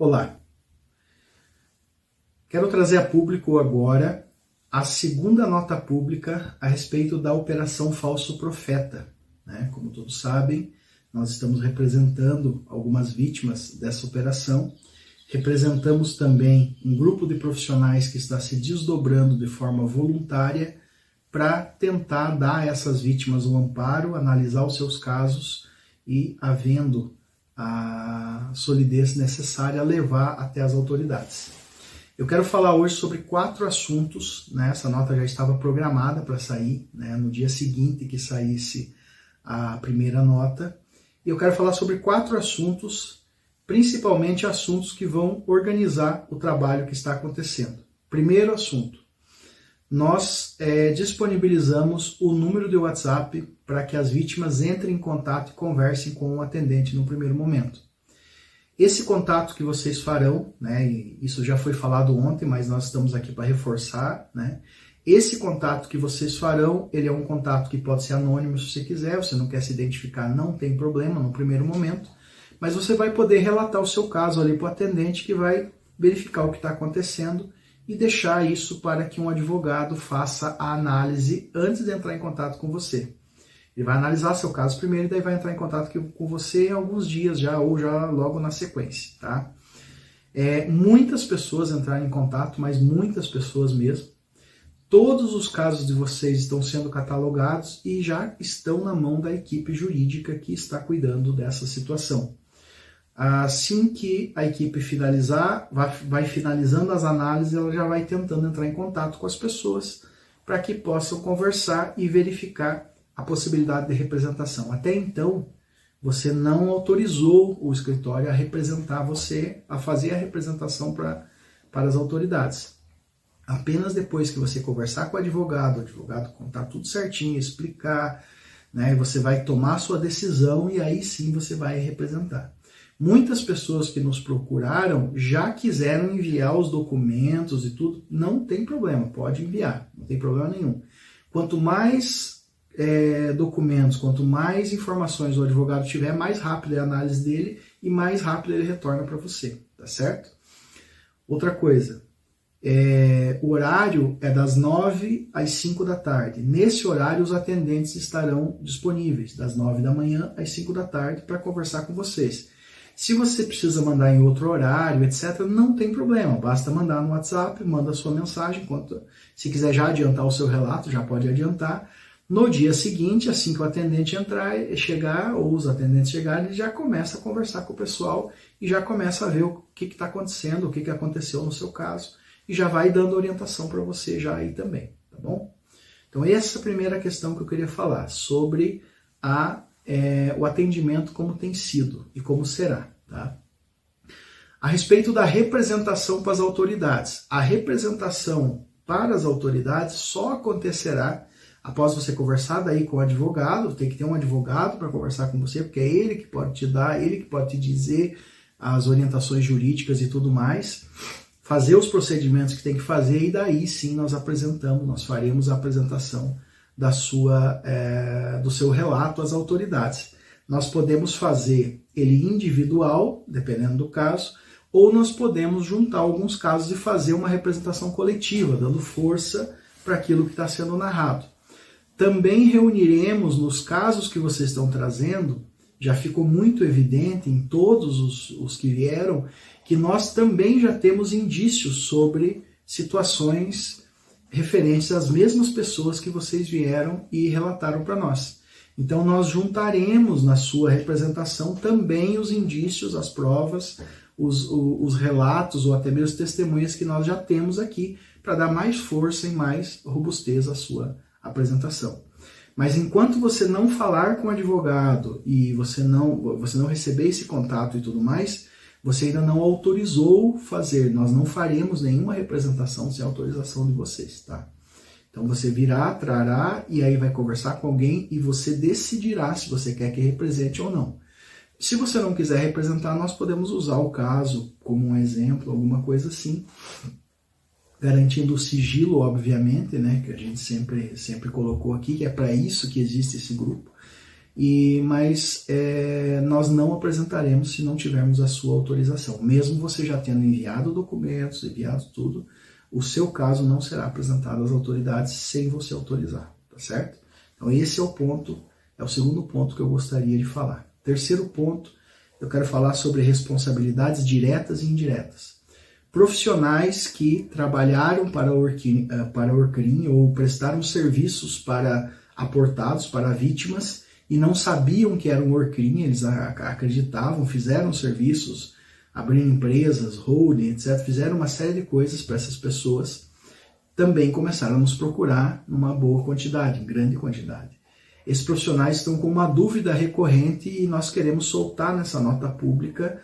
Olá, quero trazer a público agora a segunda nota pública a respeito da Operação Falso Profeta. Como todos sabem, nós estamos representando algumas vítimas dessa operação, representamos também um grupo de profissionais que está se desdobrando de forma voluntária para tentar dar a essas vítimas um amparo, analisar os seus casos e, havendo a solidez necessária, levar até as autoridades. Eu quero falar hoje sobre 4 assuntos, essa nota já estava programada para sair, no dia seguinte que saísse a primeira nota, e eu quero falar sobre 4 assuntos, principalmente assuntos que vão organizar o trabalho que está acontecendo. Primeiro assunto, nós disponibilizamos o número de WhatsApp para que as vítimas entrem em contato e conversem com o atendente no primeiro momento. Esse contato que vocês farão, e isso já foi falado ontem, mas nós estamos aqui para reforçar, esse contato que vocês farão, ele é um contato que pode ser anônimo se você quiser, você não quer se identificar, não tem problema no primeiro momento, mas você vai poder relatar o seu caso ali para o atendente que vai verificar o que está acontecendo e deixar isso para que um advogado faça a análise antes de entrar em contato com você. Ele vai analisar seu caso primeiro e daí vai entrar em contato com você em alguns dias já, ou já logo na sequência, tá? Muitas pessoas entraram em contato, mas muitas pessoas mesmo. Todos os casos de vocês estão sendo catalogados e já estão na mão da equipe jurídica que está cuidando dessa situação. Assim que a equipe finalizar, vai finalizando as análises, ela já vai tentando entrar em contato com as pessoas para que possam conversar e verificar a possibilidade de representação. Até então, você não autorizou o escritório a representar você, a fazer a representação para as autoridades. Apenas depois que você conversar com o advogado contar tudo certinho, explicar, você vai tomar a sua decisão e aí sim você vai representar. Muitas pessoas que nos procuraram já quiseram enviar os documentos e tudo, não tem problema, pode enviar, não tem problema nenhum. Quanto mais documentos, quanto mais informações o advogado tiver, mais rápida é a análise dele e mais rápido ele retorna para você, tá certo? Outra coisa, o horário é das 9 às 5 da tarde. Nesse horário os atendentes estarão disponíveis, das 9 da manhã às 5 da tarde, para conversar com vocês. Se você precisa mandar em outro horário, etc., não tem problema, basta mandar no WhatsApp, manda a sua mensagem, se quiser já adiantar o seu relato, já pode adiantar. No dia seguinte, assim que o atendente chegar, ou os atendentes chegarem, ele já começa a conversar com o pessoal e já começa a ver o que está acontecendo, o que aconteceu no seu caso, e já vai dando orientação para você já aí também, tá bom? Então essa é a primeira questão que eu queria falar, sobre o atendimento como tem sido e como será, tá? A respeito da representação para as autoridades. A representação para as autoridades só acontecerá após você conversar daí com o advogado. Tem que ter um advogado para conversar com você, porque é ele que pode te dar, ele que pode te dizer as orientações jurídicas e tudo mais, fazer os procedimentos que tem que fazer, e daí sim nós faremos a apresentação do seu relato às autoridades. Nós podemos fazer ele individual, dependendo do caso, ou nós podemos juntar alguns casos e fazer uma representação coletiva, dando força para aquilo que está sendo narrado. Também reuniremos, nos casos que vocês estão trazendo, já ficou muito evidente em todos os que vieram, que nós também já temos indícios sobre situações referentes às mesmas pessoas que vocês vieram e relataram para nós. Então nós juntaremos na sua representação também os indícios, as provas, os relatos ou até mesmo testemunhas que nós já temos aqui, para dar mais força e mais robustez à sua apresentação. Mas enquanto você não falar com o advogado e você não receber esse contato e tudo mais, você ainda não autorizou fazer. Nós não faremos nenhuma representação sem autorização de vocês, tá? Então você virá, trará, e aí vai conversar com alguém e você decidirá se você quer que represente ou não. Se você não quiser representar, nós podemos usar o caso como um exemplo, alguma coisa assim, garantindo o sigilo, obviamente, que a gente sempre colocou aqui, que é para isso que existe esse grupo. Mas nós não apresentaremos se não tivermos a sua autorização. Mesmo você já tendo enviado documentos, enviado tudo, o seu caso não será apresentado às autoridades sem você autorizar, tá certo? Então esse é o ponto, é o segundo ponto que eu gostaria de falar. Terceiro ponto, eu quero falar sobre responsabilidades diretas e indiretas. Profissionais que trabalharam para a Orcrim ou prestaram serviços para aportados, para vítimas, e não sabiam que era um Orcrim, eles acreditavam, fizeram serviços, abriram empresas, holding, etc., fizeram uma série de coisas para essas pessoas, também começaram a nos procurar numa boa quantidade, em grande quantidade. Esses profissionais estão com uma dúvida recorrente e nós queremos soltar nessa nota pública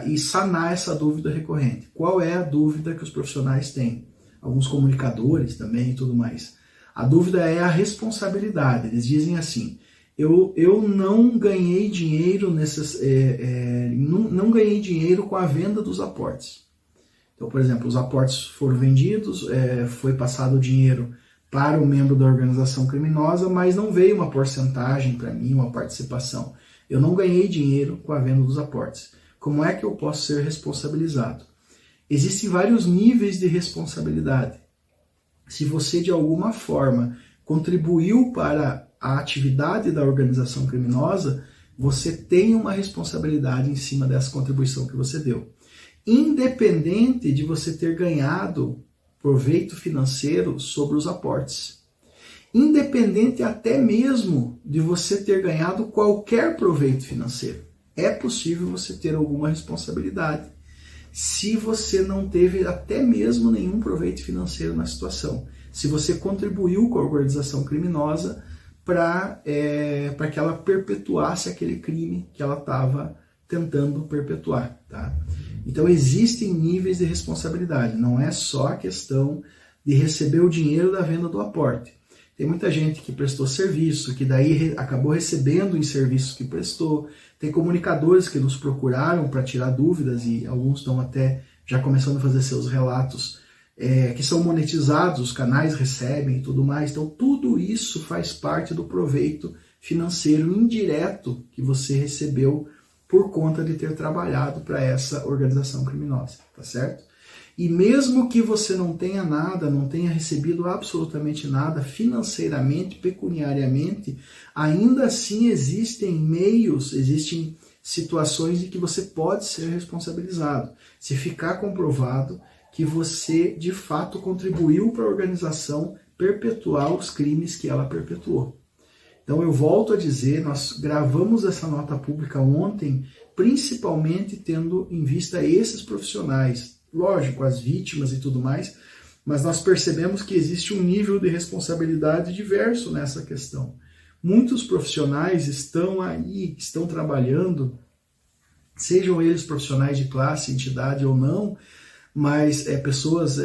e sanar essa dúvida recorrente. Qual é a dúvida que os profissionais têm? Alguns comunicadores também e tudo mais. A dúvida é a responsabilidade. Eles dizem assim: eu não ganhei dinheiro não ganhei dinheiro com a venda dos aportes. Então, por exemplo, os aportes foram vendidos, foi passado o dinheiro para o membro da organização criminosa, mas não veio uma porcentagem para mim, uma participação. Eu não ganhei dinheiro com a venda dos aportes. Como é que eu posso ser responsabilizado? Existem vários níveis de responsabilidade. Se você de alguma forma contribuiu para a atividade da organização criminosa, você tem uma responsabilidade em cima dessa contribuição que você deu. Independente de você ter ganhado proveito financeiro sobre os aportes. Independente até mesmo de você ter ganhado qualquer proveito financeiro. É possível você ter alguma responsabilidade se você não teve até mesmo nenhum proveito financeiro na situação. Se você contribuiu com a organização criminosa para que ela perpetuasse aquele crime que ela estava tentando perpetuar. Tá? Então existem níveis de responsabilidade, não é só a questão de receber o dinheiro da venda do aporte. Tem muita gente que prestou serviço, que daí acabou recebendo em serviços que prestou. Tem comunicadores que nos procuraram para tirar dúvidas e alguns estão até já começando a fazer seus relatos que são monetizados, os canais recebem e tudo mais. Então tudo isso faz parte do proveito financeiro indireto que você recebeu por conta de ter trabalhado para essa organização criminosa, tá certo? E mesmo que você não tenha nada, não tenha recebido absolutamente nada financeiramente, pecuniariamente, ainda assim existem meios, existem situações em que você pode ser responsabilizado. Se ficar comprovado que você de fato contribuiu para a organização perpetuar os crimes que ela perpetuou. Então eu volto a dizer, nós gravamos essa nota pública ontem, principalmente tendo em vista esses profissionais, lógico, as vítimas e tudo mais, mas nós percebemos que existe um nível de responsabilidade diverso nessa questão. Muitos profissionais estão aí, estão trabalhando, sejam eles profissionais de classe, entidade ou não, mas pessoas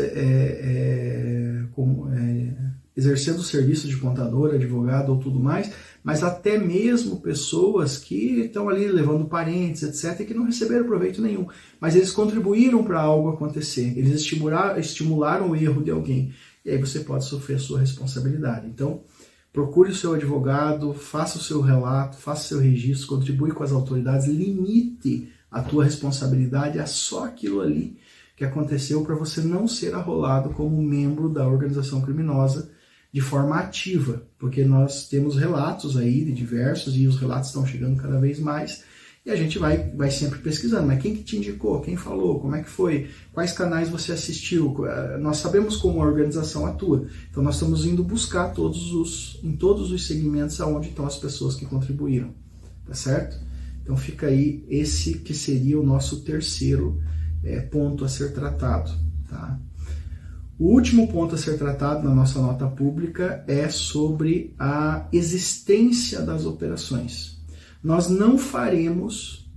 exercendo o serviço de contador, advogado ou tudo mais, mas até mesmo pessoas que estão ali levando parentes, etc., e que não receberam proveito nenhum, mas eles contribuíram para algo acontecer, eles estimularam o erro de alguém, e aí você pode sofrer a sua responsabilidade. Então, procure o seu advogado, faça o seu relato, faça o seu registro, contribui com as autoridades, limite a tua responsabilidade a só aquilo ali que aconteceu para você não ser arrolado como membro da organização criminosa de forma ativa, porque nós temos relatos aí de diversos e os relatos estão chegando cada vez mais e a gente vai sempre pesquisando, mas quem que te indicou, quem falou, como é que foi, quais canais você assistiu, nós sabemos como a organização atua, então nós estamos indo buscar em todos os segmentos aonde estão as pessoas que contribuíram, tá certo? Então fica aí esse que seria o nosso terceiro ponto a ser tratado. Tá? O último ponto a ser tratado na nossa nota pública é sobre a existência das operações. Nós não faremos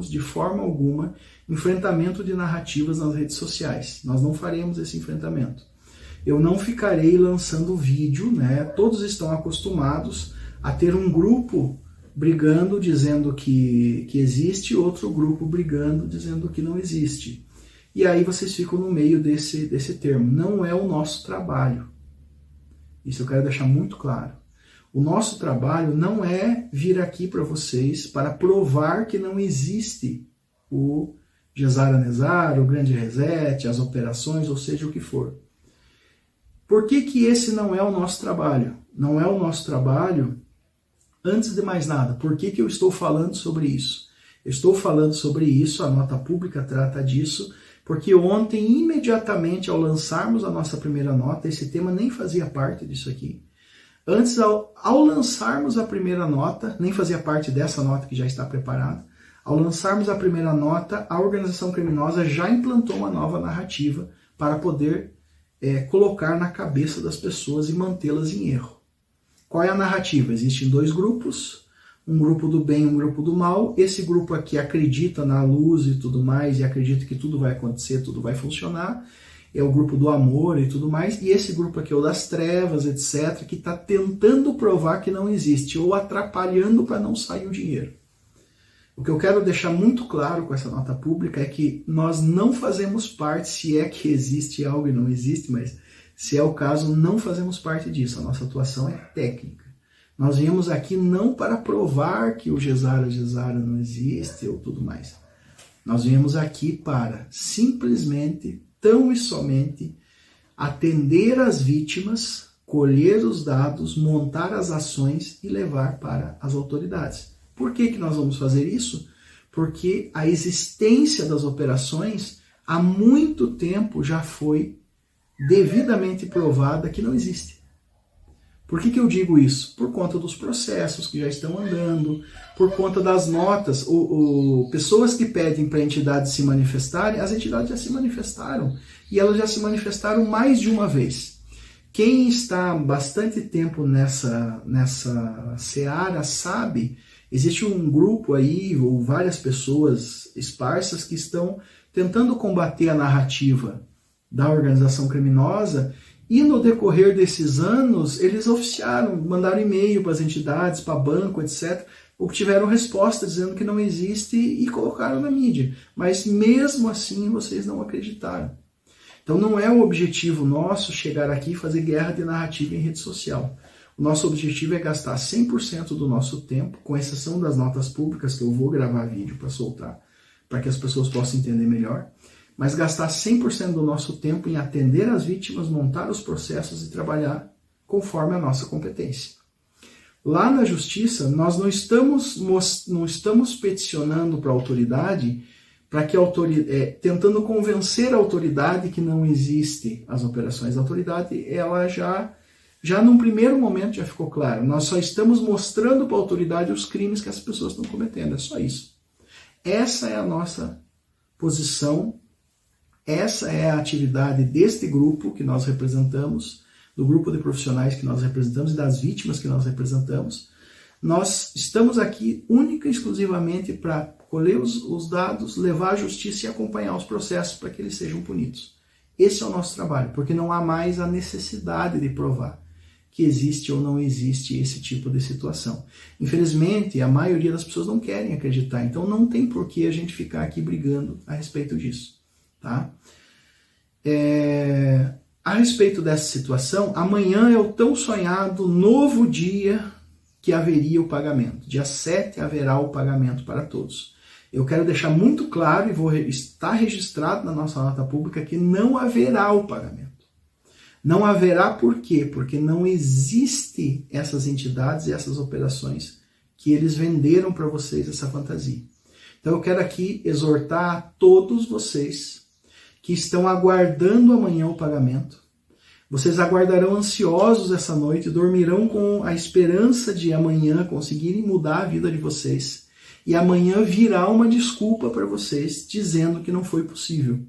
de forma alguma enfrentamento de narrativas nas redes sociais. Nós não faremos esse enfrentamento. Eu não ficarei lançando vídeo, né? Todos estão acostumados a ter um grupo brigando, dizendo que existe, outro grupo brigando, dizendo que não existe. E aí vocês ficam no meio desse termo. Não é o nosso trabalho. Isso eu quero deixar muito claro. O nosso trabalho não é vir aqui para vocês para provar que não existe o Gesara Nezara, o Grande Reset, as operações, ou seja o que for. Por que que esse não é o nosso trabalho? Não é o nosso trabalho, antes de mais nada, por que que eu estou falando sobre isso? Eu estou falando sobre isso, a nota pública trata disso, porque ontem, imediatamente ao lançarmos a nossa primeira nota, esse tema nem fazia parte disso aqui. Antes, ao lançarmos a primeira nota, nem fazia parte dessa nota que já está preparada, ao lançarmos a primeira nota, a organização criminosa já implantou uma nova narrativa para poder colocar na cabeça das pessoas e mantê-las em erro. Qual é a narrativa? Existem dois grupos, um grupo do bem e um grupo do mal. Esse grupo aqui acredita na luz e tudo mais, e acredita que tudo vai acontecer, tudo vai funcionar. É o grupo do amor e tudo mais. E esse grupo aqui é o das trevas, etc., que está tentando provar que não existe, ou atrapalhando para não sair o dinheiro. O que eu quero deixar muito claro com essa nota pública é que nós não fazemos parte, se é que existe algo e não existe, mas se é o caso, não fazemos parte disso. A nossa atuação é técnica. Nós viemos aqui não para provar que o Gesara não existe ou tudo mais. Nós viemos aqui para simplesmente, tão e somente, atender as vítimas, colher os dados, montar as ações e levar para as autoridades. Por que que nós vamos fazer isso? Porque a existência das operações há muito tempo já foi devidamente provada que não existe. Por que que eu digo isso? Por conta dos processos que já estão andando, por conta das notas, pessoas que pedem para entidades se manifestarem, as entidades já se manifestaram, e elas já se manifestaram mais de uma vez. Quem está há bastante tempo nessa seara sabe, existe um grupo aí, ou várias pessoas esparsas que estão tentando combater a narrativa da organização criminosa. E no decorrer desses anos, eles oficiaram, mandaram e-mail para as entidades, para banco, etc., obtiveram resposta dizendo que não existe e colocaram na mídia. Mas mesmo assim, vocês não acreditaram. Então não é o objetivo nosso chegar aqui e fazer guerra de narrativa em rede social. O nosso objetivo é gastar 100% do nosso tempo, com exceção das notas públicas, que eu vou gravar vídeo para soltar, para que as pessoas possam entender melhor, mas gastar 100% do nosso tempo em atender as vítimas, montar os processos e trabalhar conforme a nossa competência. Lá na justiça, nós não estamos peticionando para a autoridade, para que tentando convencer a autoridade que não existe as operações. A autoridade, ela já num primeiro momento já ficou claro. Nós só estamos mostrando para a autoridade os crimes que as pessoas estão cometendo. É só isso. Essa é a nossa posição. Essa é a atividade deste grupo que nós representamos, do grupo de profissionais que nós representamos e das vítimas que nós representamos. Nós estamos aqui única e exclusivamente para colher os dados, levar à justiça e acompanhar os processos para que eles sejam punidos. Esse é o nosso trabalho, porque não há mais a necessidade de provar que existe ou não existe esse tipo de situação. Infelizmente, a maioria das pessoas não querem acreditar, então não tem por que a gente ficar aqui brigando a respeito disso. Tá? A respeito dessa situação, amanhã é o tão sonhado novo dia que haveria o pagamento. Dia 7 haverá o pagamento para todos. Eu quero deixar muito claro, e vou estar registrado na nossa nota pública, que não haverá o pagamento. Não haverá por quê? Porque não existe essas entidades e essas operações que eles venderam para vocês essa fantasia. Então eu quero aqui exortar a todos vocês que estão aguardando amanhã o pagamento. Vocês aguardarão ansiosos essa noite, dormirão com a esperança de amanhã conseguirem mudar a vida de vocês. E amanhã virá uma desculpa para vocês, dizendo que não foi possível.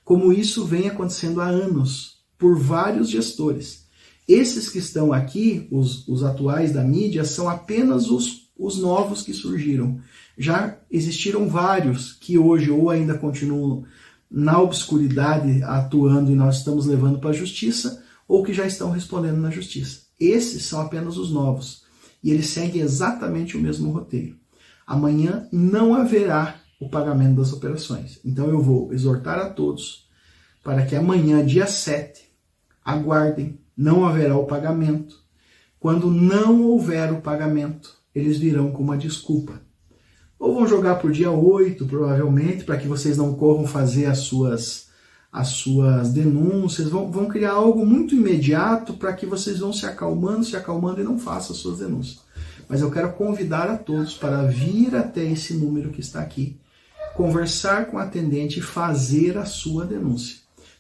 Como isso vem acontecendo há anos, por vários gestores. Esses que estão aqui, os atuais da mídia, são apenas os novos que surgiram. Já existiram vários que hoje ou ainda continuam na obscuridade atuando e nós estamos levando para a justiça, ou que já estão respondendo na justiça. Esses são apenas os novos. E eles seguem exatamente o mesmo roteiro. Amanhã não haverá o pagamento das operações. Então eu vou exortar a todos para que amanhã, dia 7, aguardem, não haverá o pagamento. Quando não houver o pagamento, eles virão com uma desculpa. Ou vão jogar para o dia 8, provavelmente, para que vocês não corram fazer as suas denúncias, vão criar algo muito imediato para que vocês vão se acalmando e não façam as suas denúncias. Mas eu quero convidar a todos para vir até esse número que está aqui, conversar com o atendente e fazer a sua denúncia.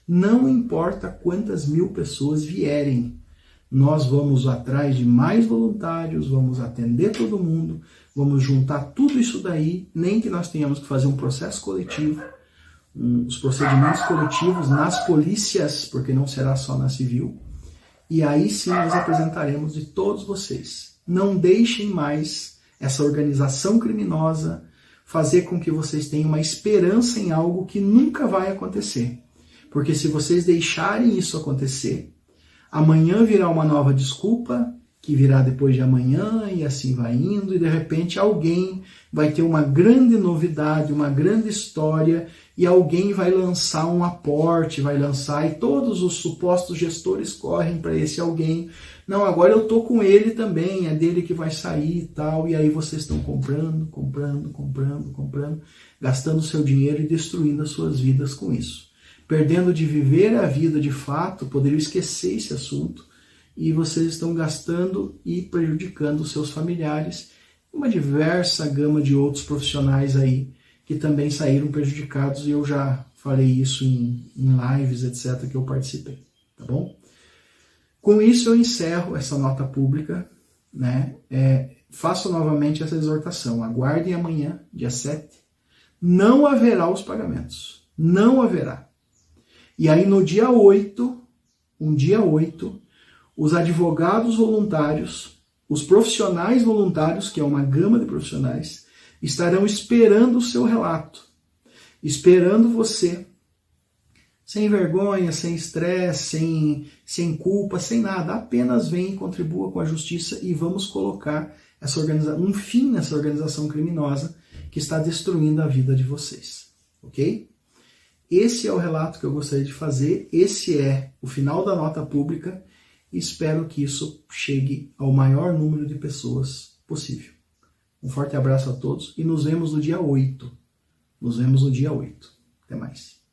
Não importa quantas mil pessoas vierem, nós vamos atrás de mais voluntários, vamos atender todo mundo, vamos juntar tudo isso daí, nem que nós tenhamos que fazer um processo coletivo, os procedimentos coletivos nas polícias, porque não será só na civil, e aí sim nós apresentaremos de todos vocês. Não deixem mais essa organização criminosa fazer com que vocês tenham uma esperança em algo que nunca vai acontecer. Porque se vocês deixarem isso acontecer, amanhã virá uma nova desculpa, que virá depois de amanhã, e assim vai indo, e de repente alguém vai ter uma grande novidade, uma grande história, e alguém vai lançar um aporte, e todos os supostos gestores correm para esse alguém. Não, agora eu tô com ele também, é dele que vai sair e tal, e aí vocês estão comprando, gastando seu dinheiro e destruindo as suas vidas com isso. Perdendo de viver a vida de fato, poderiam esquecer esse assunto, e vocês estão gastando e prejudicando os seus familiares, uma diversa gama de outros profissionais aí que também saíram prejudicados, e eu já falei isso em lives, etc., que eu participei, tá bom? Com isso eu encerro essa nota pública, né? Faço novamente essa exortação, aguardem amanhã, dia 7, não haverá os pagamentos, não haverá. E aí no dia 8, os advogados voluntários, os profissionais voluntários, que é uma gama de profissionais, estarão esperando o seu relato, esperando você, sem vergonha, sem estresse, sem culpa, sem nada, apenas vem e contribua com a justiça e vamos colocar um fim nessa organização criminosa que está destruindo a vida de vocês, ok? Esse é o relato que eu gostaria de fazer, esse é o final da nota pública, e espero que isso chegue ao maior número de pessoas possível. Um forte abraço a todos e nos vemos no dia 8. Até mais.